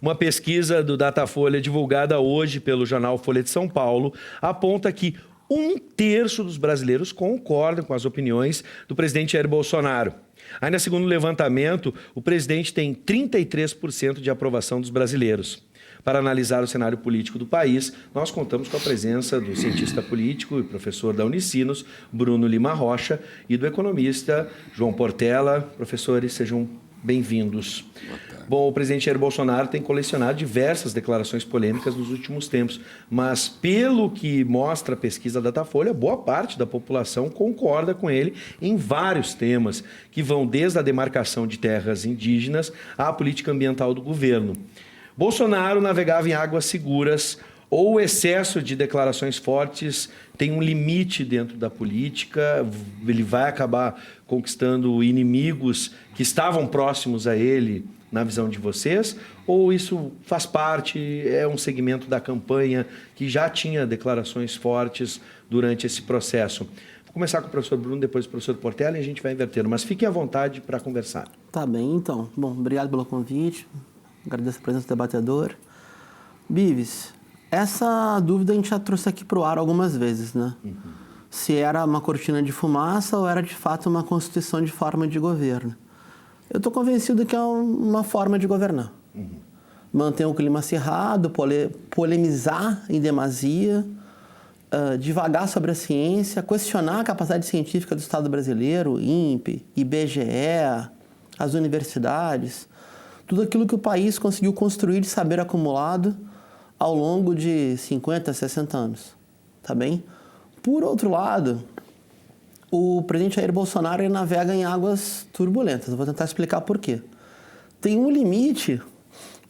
Uma pesquisa do Datafolha divulgada hoje pelo jornal Folha de São Paulo aponta que 1/3 dos brasileiros concordam com as opiniões do presidente Jair Bolsonaro. Ainda segundo o levantamento, o presidente tem 33% de aprovação dos brasileiros. Para analisar o cenário político do país, nós contamos com a presença do cientista político e professor da Unicinos, Bruno Lima Rocha, e do economista João Portela. Professores, sejam bem-vindos. Bom, o presidente Jair Bolsonaro tem colecionado diversas declarações polêmicas nos últimos tempos, mas pelo que mostra a pesquisa Datafolha, boa parte da população concorda com ele em vários temas, que vão desde a demarcação de terras indígenas à política ambiental do governo. Bolsonaro navegava em águas seguras, ou o excesso de declarações fortes tem um limite dentro da política, ele vai acabar conquistando inimigos que estavam próximos a ele, na visão de vocês, ou isso faz parte, é um segmento da campanha que já tinha declarações fortes durante esse processo? Vou começar com o professor Bruno, depois o professor Portela, e a gente vai invertendo, mas fiquem à vontade para conversar. Tá bem, então. Bom, obrigado pelo convite, agradeço a presença do debatedor. Bives, essa dúvida a gente já trouxe aqui para o ar algumas vezes, né? Se era uma cortina de fumaça ou era de fato uma constituição de forma de governo. Eu estou convencido que é uma forma de governar. Manter um clima acirrado, polemizar em demasia, divagar sobre a ciência, questionar a capacidade científica do Estado brasileiro, INPE, IBGE, as universidades, tudo aquilo que o país conseguiu construir de saber acumulado ao longo de 50, 60 anos, tá bem? Por outro lado, o presidente Jair Bolsonaro ele navega em águas turbulentas. Eu vou tentar explicar por quê. Tem um limite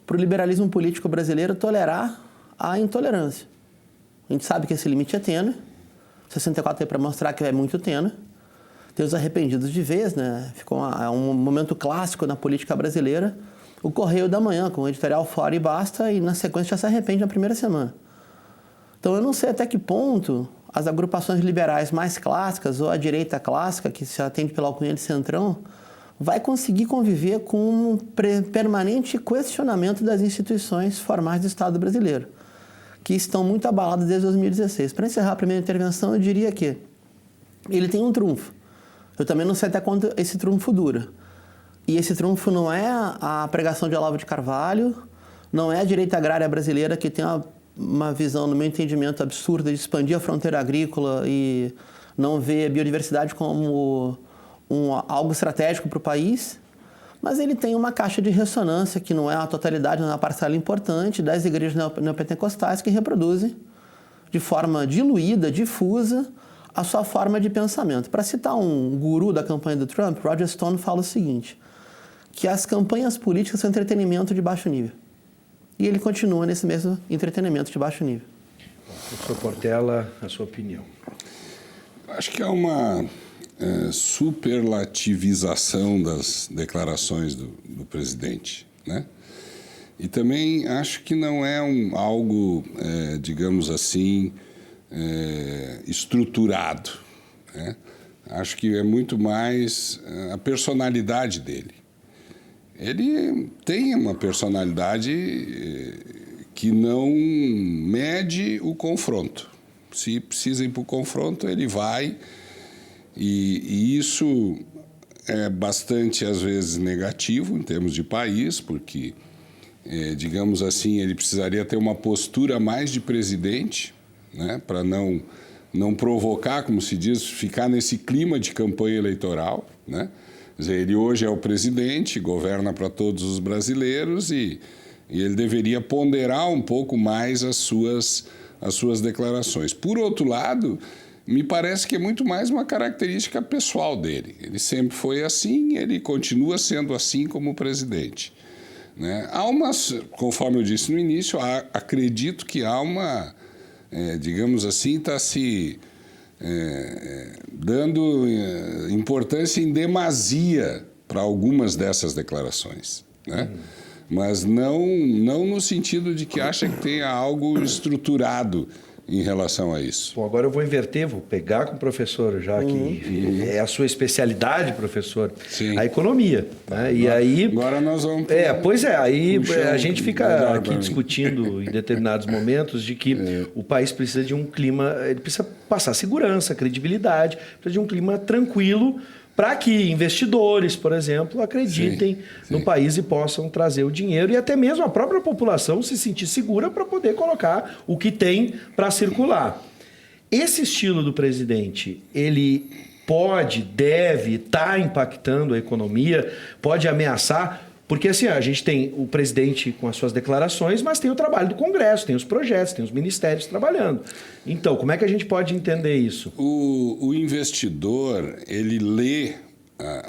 para o liberalismo político brasileiro tolerar a intolerância. A gente sabe que esse limite é tênue. 64 tem para mostrar que é muito tênue. Tem os arrependidos de vez, né? Ficou um momento clássico na política brasileira. O Correio da Manhã, com o editorial Fora e Basta, e na sequência já se arrepende na primeira semana. Então eu não sei até que ponto as agrupações liberais mais clássicas, ou a direita clássica, que se atende pela alcunha de centrão, vai conseguir conviver com um permanente questionamento das instituições formais do Estado brasileiro, que estão muito abaladas desde 2016. Para encerrar a primeira intervenção, eu diria que ele tem um trunfo. Eu também não sei até quanto esse trunfo dura. E esse trunfo não é a pregação de Olavo de Carvalho, não é a direita agrária brasileira que tem uma visão, no meu entendimento, absurda de expandir a fronteira agrícola e não ver a biodiversidade como algo estratégico para o país, mas ele tem uma caixa de ressonância que não é a totalidade, não é uma parcela importante das igrejas neopentecostais que reproduzem de forma diluída, difusa, a sua forma de pensamento. Para citar um guru da campanha do Trump, Roger Stone fala o seguinte, que as campanhas políticas são entretenimento de baixo nível. E ele continua nesse mesmo entretenimento de baixo nível. Professor Portela, a sua opinião. Acho que é uma superlativização das declarações do presidente, né? E também acho que não é algo, digamos assim, estruturado, né? Acho que é muito mais a personalidade dele. Ele tem uma personalidade que não mede o confronto. Se precisa ir para o confronto, ele vai. E isso é bastante, às vezes, negativo em termos de país, porque, digamos assim, ele precisaria ter uma postura mais de presidente, né, para não provocar, como se diz, ficar nesse clima de campanha eleitoral, né? Quer dizer, ele hoje é o presidente, governa para todos os brasileiros e ele deveria ponderar um pouco mais as suas declarações. Por outro lado, me parece que é muito mais uma característica pessoal dele. Ele sempre foi assim, ele continua sendo assim como presidente, né? Conforme eu disse no início, acredito que há uma, digamos assim, está se dando importância em demasia para algumas dessas declarações, né? Mas não no sentido de que acha que tenha algo estruturado em relação a isso. Bom, agora eu vou inverter, vou pegar com o professor, já que é a sua especialidade, professor, Sim. a economia. Né? E aí, agora nós vamos... Pois é, aí puxão a gente fica melhor aqui pra mim. discutindo em determinados momentos de que o país precisa de um clima, ele precisa passar segurança, credibilidade, precisa de um clima tranquilo para que investidores, por exemplo, acreditem no país e possam trazer o dinheiro e até mesmo a própria população se sentir segura para poder colocar o que tem para circular. Esse estilo do presidente, ele pode, deve estar impactando a economia, pode ameaçar, porque assim, a gente tem o presidente com as suas declarações, mas tem o trabalho do Congresso, tem os projetos, tem os ministérios trabalhando. Então, como é que a gente pode entender isso? O investidor, ele lê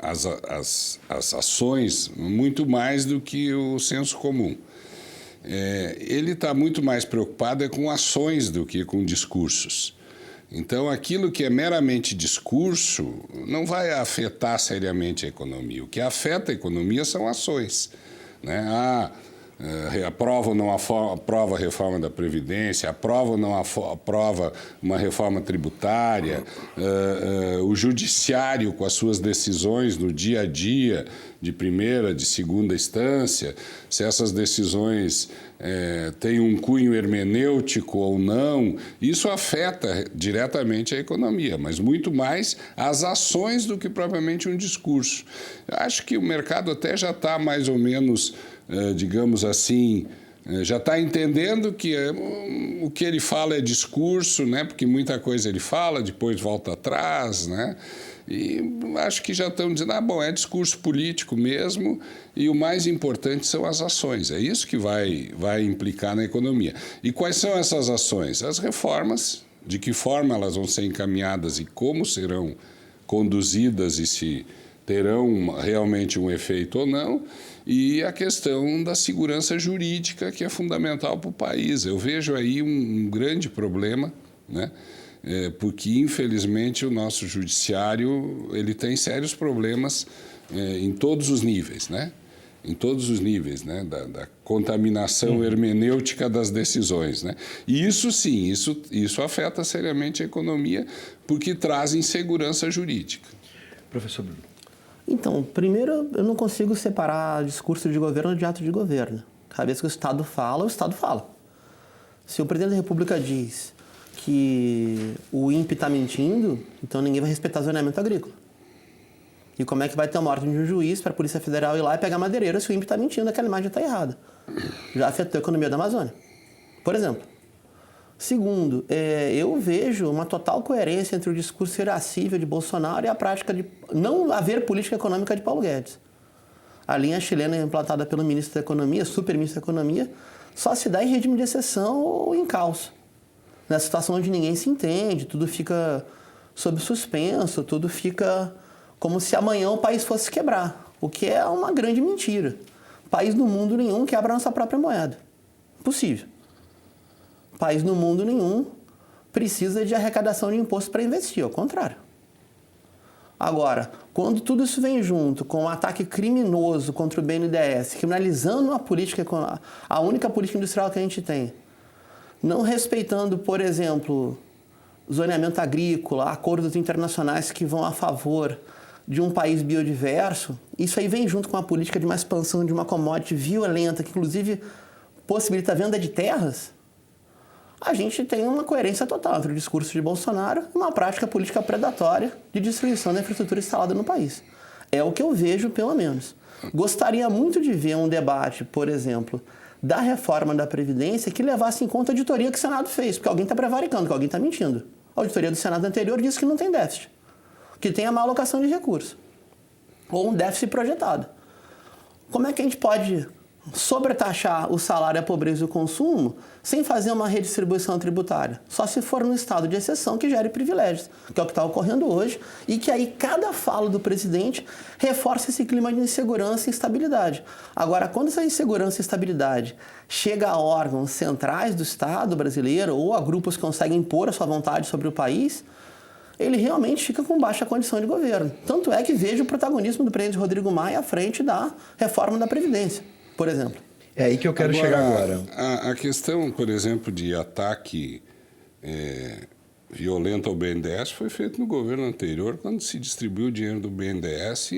as ações muito mais do que o senso comum. Ele está muito mais preocupado com ações do que com discursos. Então, aquilo que é meramente discurso não vai afetar seriamente a economia. O que afeta a economia são ações, né? Aprova ou não aprova a reforma da Previdência, aprova ou não aprova uma reforma tributária, o judiciário com as suas decisões no dia a dia, de primeira, de segunda instância, se essas decisões têm um cunho hermenêutico ou não, isso afeta diretamente a economia, mas muito mais as ações do que propriamente um discurso. Eu acho que o mercado até já está mais ou menos, digamos assim, já está entendendo que o que ele fala é discurso, né? Porque muita coisa ele fala, depois volta atrás, né? E acho que já estão dizendo, é discurso político mesmo, e o mais importante são as ações. É isso que vai implicar na economia. E quais são essas ações? As reformas, de que forma elas vão ser encaminhadas e como serão conduzidas e se terão realmente um efeito ou não, e a questão da segurança jurídica, que é fundamental para o país. Eu vejo aí um grande problema, né? Porque, infelizmente, o nosso judiciário ele tem sérios problemas em todos os níveis, né? Em todos os níveis, né? Da contaminação hermenêutica das decisões, né? E isso sim, isso afeta seriamente a economia, porque traz insegurança jurídica. Professor Bruno. Então, primeiro, eu não consigo separar discurso de governo de ato de governo. Cada vez que o Estado fala, o Estado fala. Se o presidente da República diz que o INPE está mentindo, então ninguém vai respeitar zoneamento agrícola. E como é que vai ter uma ordem de um juiz para a Polícia Federal ir lá e pegar madeireira se o INPE está mentindo, aquela imagem está errada? Já afetou a economia da Amazônia, por exemplo. Segundo, eu vejo uma total coerência entre o discurso irascível de Bolsonaro e a prática de não haver política econômica de Paulo Guedes. A linha chilena implantada pelo ministro da Economia, super-ministro da Economia, só se dá em regime de exceção ou em caos. Nessa situação onde ninguém se entende, tudo fica sob suspenso, tudo fica como se amanhã o país fosse quebrar, o que é uma grande mentira. País no mundo nenhum quebra a nossa própria moeda. Impossível. País no mundo nenhum precisa de arrecadação de imposto para investir, ao contrário. Agora, quando tudo isso vem junto com um ataque criminoso contra o BNDES, criminalizando a única política industrial que a gente tem, não respeitando, por exemplo, zoneamento agrícola, acordos internacionais que vão a favor de um país biodiverso, isso aí vem junto com a política de uma expansão de uma commodity violenta, que inclusive possibilita a venda de terras, a gente tem uma coerência total entre o discurso de Bolsonaro e uma prática política predatória de destruição da infraestrutura instalada no país. É o que eu vejo, pelo menos. Gostaria muito de ver um debate, por exemplo, da reforma da Previdência que levasse em conta a auditoria que o Senado fez, porque alguém está prevaricando, que alguém está mentindo. A auditoria do Senado anterior disse que não tem déficit, que tem a má alocação de recursos, ou um déficit projetado. Como é que a gente pode sobretaxar o salário, a pobreza e o consumo sem fazer uma redistribuição tributária? Só se for num estado de exceção que gere privilégios, que é o que está ocorrendo hoje, e que aí cada fala do presidente reforça esse clima de insegurança e instabilidade. Agora, quando essa insegurança e instabilidade chega a órgãos centrais do Estado brasileiro ou a grupos que conseguem impor a sua vontade sobre o país, ele realmente fica com baixa condição de governo. Tanto é que vejo o protagonismo do presidente Rodrigo Maia à frente da reforma da Previdência, por exemplo. É aí que eu quero chegar agora. A questão, por exemplo, de ataque violenta ao BNDES foi feito no governo anterior, quando se distribuiu o dinheiro do BNDES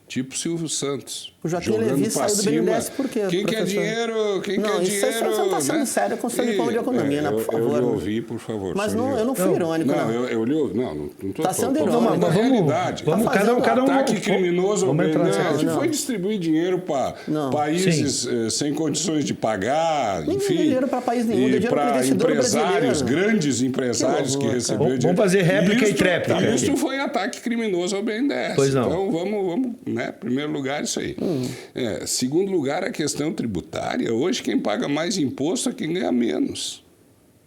tipo Silvio Santos. O Joaquim Levy saiu do BNDES por quê, Quem quer dinheiro? Quem quer dinheiro? Isso você não está sendo sério com o seu diploma de economia, né, por favor. Eu lhe ouvi, por favor. Mas eu não fui irônico, não. Eu lhe ouvi. Não estou... Está sendo irônico. Mas realidade. Vamos, cada um... Ataque criminoso ao BNDES. A gente não. foi distribuir dinheiro para países sem condições de pagar, Não enfim. deu dinheiro para país nenhum, deu dinheiro para o investidor empresários, brasileiro. Grandes empresários que receberam dinheiro. Vamos fazer réplica e tréplica. Isso foi ataque criminoso ao BNDES. Pois não. Então, vamos, né? Primeiro lugar, isso aí. Segundo lugar, a questão tributária. Hoje, quem paga mais imposto é quem ganha menos.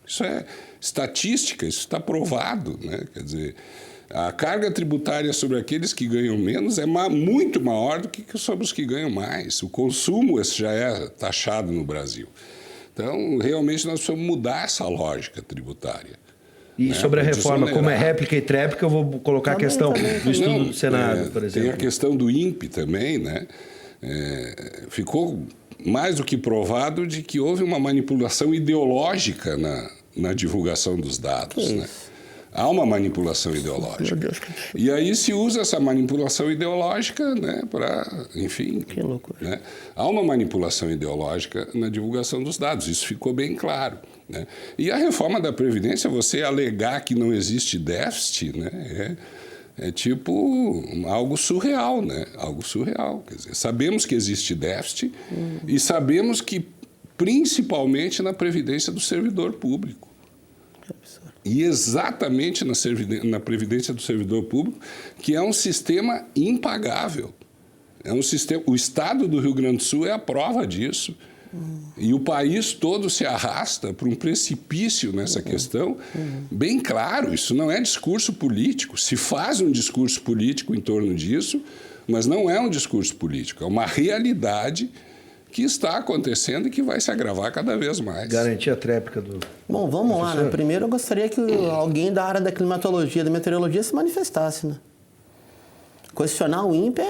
Isso é estatística, isso está provado, né? Quer dizer, a carga tributária sobre aqueles que ganham menos é muito maior do que sobre os que ganham mais. O consumo já é taxado no Brasil. Então, realmente, nós precisamos mudar essa lógica tributária. E sobre a reforma, como é réplica e tréplica, eu vou colocar a questão do estudo do Senado, por exemplo. Tem a questão do INPE também, né? Ficou mais do que provado de que houve uma manipulação ideológica na divulgação dos dados, né? Há uma manipulação ideológica. Meu Deus. E aí se usa essa manipulação ideológica, né, para, enfim... Que loucura. Né? Há uma manipulação ideológica na divulgação dos dados, isso ficou bem claro. Né? E a reforma da Previdência, você alegar que não existe déficit, né, é tipo algo surreal, né? Algo surreal. Quer dizer, sabemos que existe déficit e sabemos que, principalmente na Previdência do servidor público. Que absurdo. E exatamente na Previdência do servidor público, que é um sistema impagável. É um sistema, o Estado do Rio Grande do Sul é a prova disso. E o país todo se arrasta para um precipício nessa questão, bem claro, isso não é discurso político. Se faz um discurso político em torno disso, mas não é um discurso político, é uma realidade que está acontecendo e que vai se agravar cada vez mais. Garantir a tréplica do... Bom, vamos lá, né? Primeiro eu gostaria que alguém da área da climatologia, da meteorologia se manifestasse, né? Questionar o INPE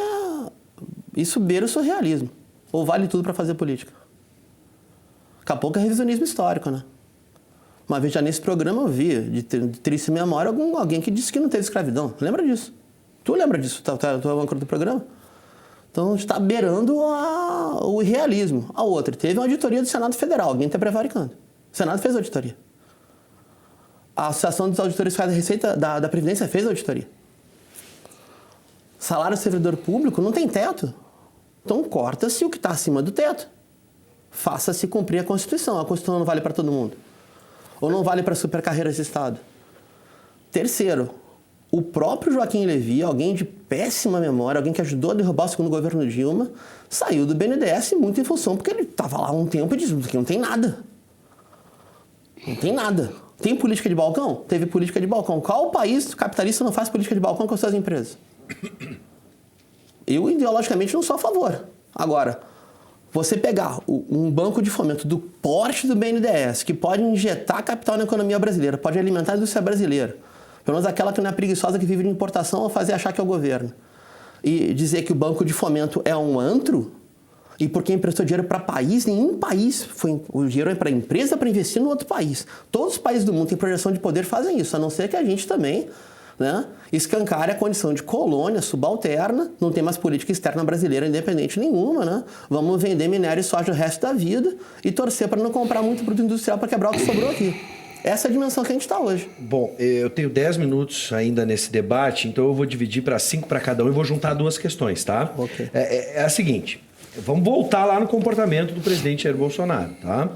isso beira o surrealismo. Ou vale tudo para fazer política? Daqui a pouco é revisionismo histórico, né? Uma vez já nesse programa eu vi, de tríssima memória, alguém que disse que não teve escravidão. Lembra disso? Tu lembra disso? Tu é o âncora do programa? Então, está beirando o irrealismo. A outra, teve uma auditoria do Senado Federal, alguém está prevaricando. O Senado fez a auditoria. A Associação dos Auditores Fiscais da Receita da Previdência fez a auditoria. Salário do servidor público não tem teto. Então, corta-se o que está acima do teto. Faça-se cumprir a Constituição. A Constituição não vale para todo mundo. Ou não vale para supercarreiras de Estado. Terceiro, o próprio Joaquim Levy, alguém de péssima memória, alguém que ajudou a derrubar o segundo governo Dilma, saiu do BNDES muito em função, porque ele estava lá há um tempo e disse que não tem nada. Não tem nada. Tem política de balcão? Teve política de balcão. Qual país capitalista não faz política de balcão com as suas empresas? Eu, ideologicamente, não sou a favor. Agora, você pegar um banco de fomento do porte do BNDES, que pode injetar capital na economia brasileira, pode alimentar a indústria brasileira, pelo menos aquela que não é preguiçosa, que vive de importação, ou fazer achar que é o governo, e dizer que o banco de fomento é um antro, e porque emprestou dinheiro para país, nenhum país, o dinheiro é para a empresa para investir no outro país. Todos os países do mundo têm projeção de poder fazem isso, a não ser que a gente também, né, escancare a condição de colônia subalterna, não tem mais política externa brasileira independente nenhuma, né? Vamos vender minério e soja o resto da vida e torcer para não comprar muito produto industrial para quebrar o que sobrou aqui. Essa é a dimensão que a gente está hoje. Bom, eu tenho 10 minutos ainda nesse debate, então eu vou dividir para 5 para cada um e vou juntar duas questões, tá? Ok. É a seguinte, vamos voltar lá no comportamento do presidente Jair Bolsonaro, tá?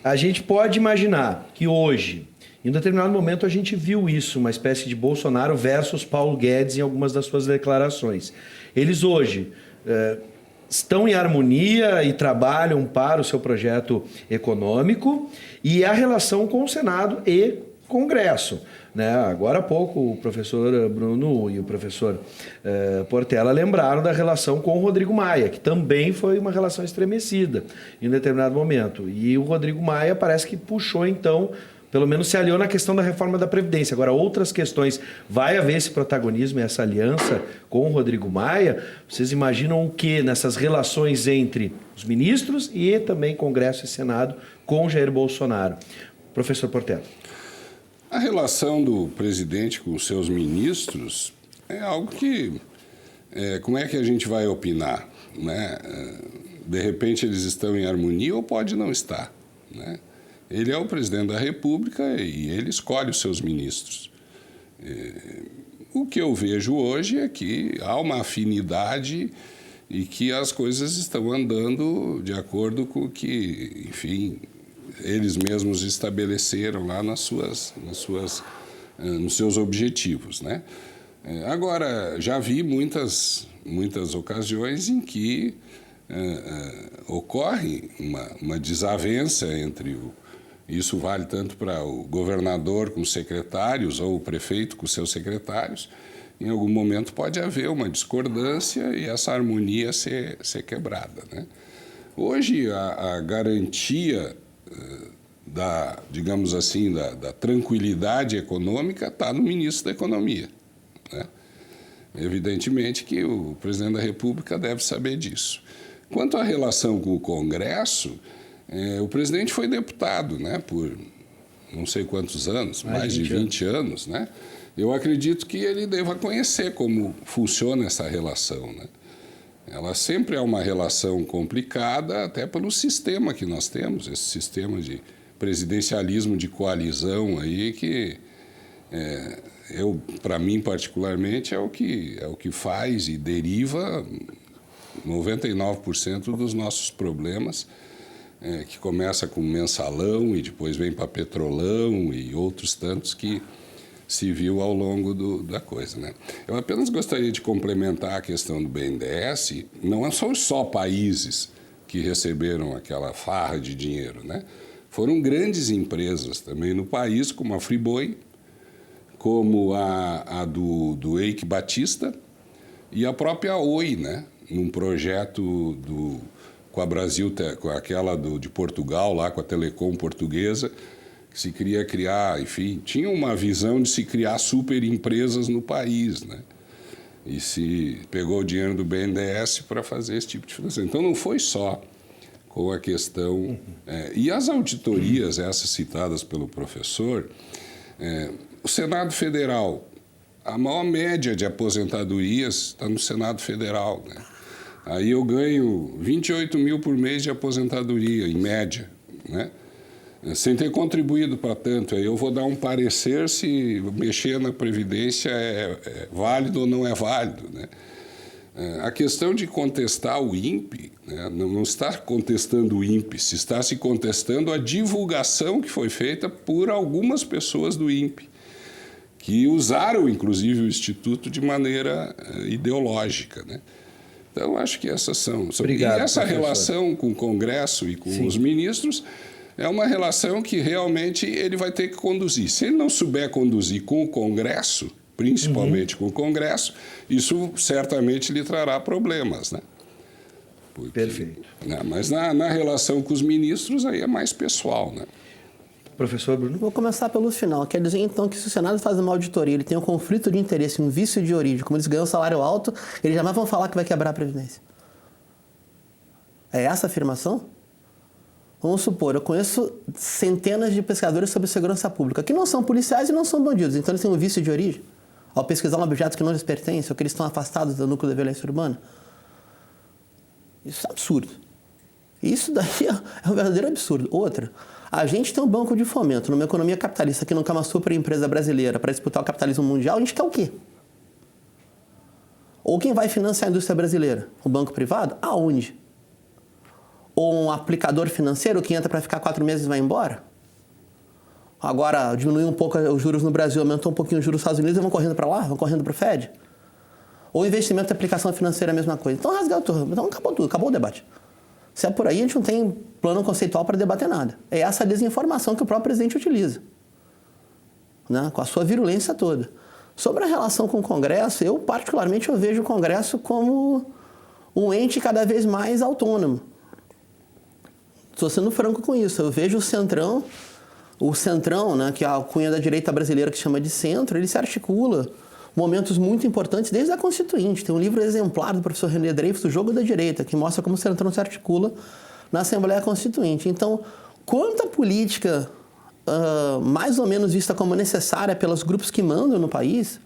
A gente pode imaginar que hoje, em um determinado momento, a gente viu isso, uma espécie de Bolsonaro versus Paulo Guedes em algumas das suas declarações. Eles hoje estão em harmonia e trabalham para o seu projeto econômico e a relação com o Senado e Congresso. Né? Agora há pouco o professor Bruno e o professor Portela lembraram da relação com o Rodrigo Maia, que também foi uma relação estremecida em um determinado momento. E o Rodrigo Maia parece que puxou, então, pelo menos se aliou na questão da reforma da Previdência. Agora, outras questões, vai haver esse protagonismo e essa aliança com o Rodrigo Maia? Vocês imaginam o que nessas relações entre os ministros e também Congresso e Senado com Jair Bolsonaro? Professor Portela. A relação do presidente com os seus ministros é algo que... como é que a gente vai opinar? Né? De repente eles estão em harmonia ou pode não estar. Né? Ele é o presidente da República e ele escolhe os seus ministros. O que eu vejo hoje é que há uma afinidade e que as coisas estão andando de acordo com o que, enfim, eles mesmos estabeleceram lá nos seus objetivos, né? Agora, já vi muitas ocasiões em que ocorre uma desavença entre isso vale tanto para o governador com os secretários ou o prefeito com seus secretários. Em algum momento pode haver uma discordância e essa harmonia ser quebrada, né? Hoje, a garantia digamos assim, da tranquilidade econômica está no ministro da Economia, né? Evidentemente que o presidente da República deve saber disso. Quanto à relação com o Congresso, o presidente foi deputado, né, por não sei quantos anos, mais de 20 anos, né? Eu acredito que ele deva conhecer como funciona essa relação, né? Ela sempre é uma relação complicada, até pelo sistema que nós temos, esse sistema de presidencialismo de coalizão aí que para mim particularmente é o que faz e deriva 99% dos nossos problemas, que começa com mensalão e depois vem para petrolão e outros tantos que se viu ao longo da coisa, né? Eu apenas gostaria de complementar a questão do BNDES. Não são só países que receberam aquela farra de dinheiro, né? Foram grandes empresas também no país, como a Friboi, como a do Eike Batista e a própria Oi, né? Num projeto com a Brasil, com aquela de Portugal, lá com a Telecom portuguesa, que se queria criar, enfim, tinha uma visão de se criar super empresas no país, né? E se pegou o dinheiro do BNDES para fazer esse tipo de financiamento. Então, não foi só com a questão... e as auditorias, essas citadas pelo professor, o Senado Federal, a maior média de aposentadorias está no Senado Federal, né? Aí eu ganho 28 mil por mês de aposentadoria, em média, né? Sem ter contribuído para tanto. Aí eu vou dar um parecer se mexer na Previdência é válido ou não é válido, né? A questão de contestar o INPE, né, não está contestando o INPE, se está se contestando a divulgação que foi feita por algumas pessoas do INPE, que usaram, inclusive, o Instituto de maneira ideológica, né? Então, acho que essas são... Obrigado, e essa professor. Relação com o Congresso e com Sim. os ministros é uma relação que realmente ele vai ter que conduzir. Se ele não souber conduzir com o Congresso, principalmente com o Congresso, isso certamente lhe trará problemas, né? Perfeito. Né? Mas na relação com os ministros, aí é mais pessoal, né? Professor Bruno? Vou começar pelo final. Quer dizer, então, que se o Senado faz uma auditoria, ele tem um conflito de interesse, um vício de origem, como eles ganham um salário alto, eles jamais vão falar que vai quebrar a Previdência. É essa a afirmação? Vamos supor, eu conheço centenas de pesquisadores sobre segurança pública, que não são policiais e não são bandidos, então eles têm um vício de origem, ao pesquisar um objeto que não lhes pertence, ou que eles estão afastados do núcleo da violência urbana. Isso é absurdo. Isso daí é um verdadeiro absurdo. Outra, a gente tem um banco de fomento numa economia capitalista que não quer uma super empresa brasileira para disputar o capitalismo mundial, a gente quer o quê? Ou quem vai financiar a indústria brasileira? O banco privado? Aonde? Ou um aplicador financeiro que entra para ficar 4 meses e vai embora? Agora, diminuiu um pouco os juros no Brasil, aumentou um pouquinho os juros nos Estados Unidos e vão correndo para lá? Vão correndo para o Fed? Ou investimento e aplicação financeira é a mesma coisa? Então, rasgar tudo. Então, acabou tudo, acabou o debate. Se é por aí, a gente não tem plano conceitual para debater nada. É essa desinformação que o próprio presidente utiliza, né? Com a sua virulência toda. Sobre a relação com o Congresso, eu particularmente vejo o Congresso como um ente cada vez mais autônomo. Estou sendo franco com isso. Eu vejo o Centrão, né, que é a cunha da direita brasileira que se chama de centro, ele se articula momentos muito importantes desde a Constituinte. Tem um livro exemplar do professor René Dreyfus, O Jogo da Direita, que mostra como o Centrão se articula na Assembleia Constituinte. Então, quanto à política mais ou menos vista como necessária pelos grupos que mandam no país,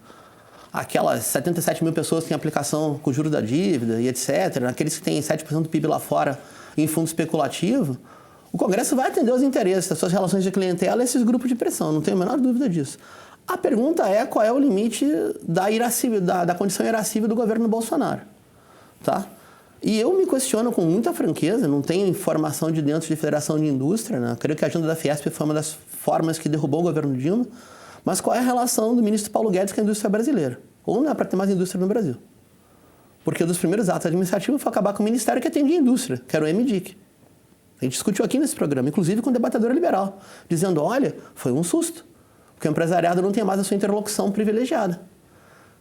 aquelas 77 mil pessoas que têm aplicação com juros da dívida e etc., aqueles que têm 7% do PIB lá fora em fundo especulativo, o Congresso vai atender os interesses das suas relações de clientela e esses grupos de pressão, não tenho a menor dúvida disso. A pergunta é qual é o limite da condição irascível do governo Bolsonaro. Tá? E eu me questiono com muita franqueza, não tenho informação de dentro de Federação de Indústria, né? Creio que a agenda da Fiesp foi uma das formas que derrubou o governo Dilma, mas qual é a relação do ministro Paulo Guedes com a indústria brasileira? Ou não é para ter mais indústria no Brasil? Porque um dos primeiros atos administrativos foi acabar com o ministério que atendia a indústria, que era o MDIC. A gente discutiu aqui nesse programa, inclusive com o debatedor liberal, dizendo, olha, foi um susto, porque o empresariado não tem mais a sua interlocução privilegiada.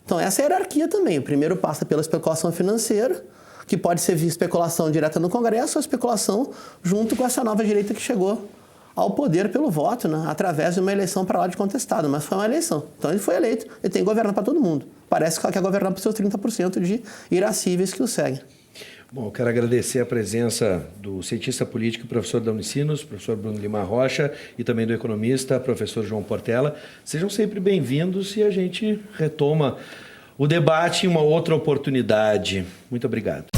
Então essa é a hierarquia também. O primeiro passa pela especulação financeira, que pode ser especulação direta no Congresso ou especulação junto com essa nova direita que chegou ao poder pelo voto, né, através de uma eleição para lá de contestado. Mas foi uma eleição. Então ele foi eleito e tem que governar para todo mundo. Parece que quer governar para os seus 30% de irascíveis que o seguem. Bom, eu quero agradecer a presença do cientista político e professor da Unicinos, professor Bruno Lima Rocha, e também do economista, professor João Portela. Sejam sempre bem-vindos e a gente retoma o debate em uma outra oportunidade. Muito obrigado.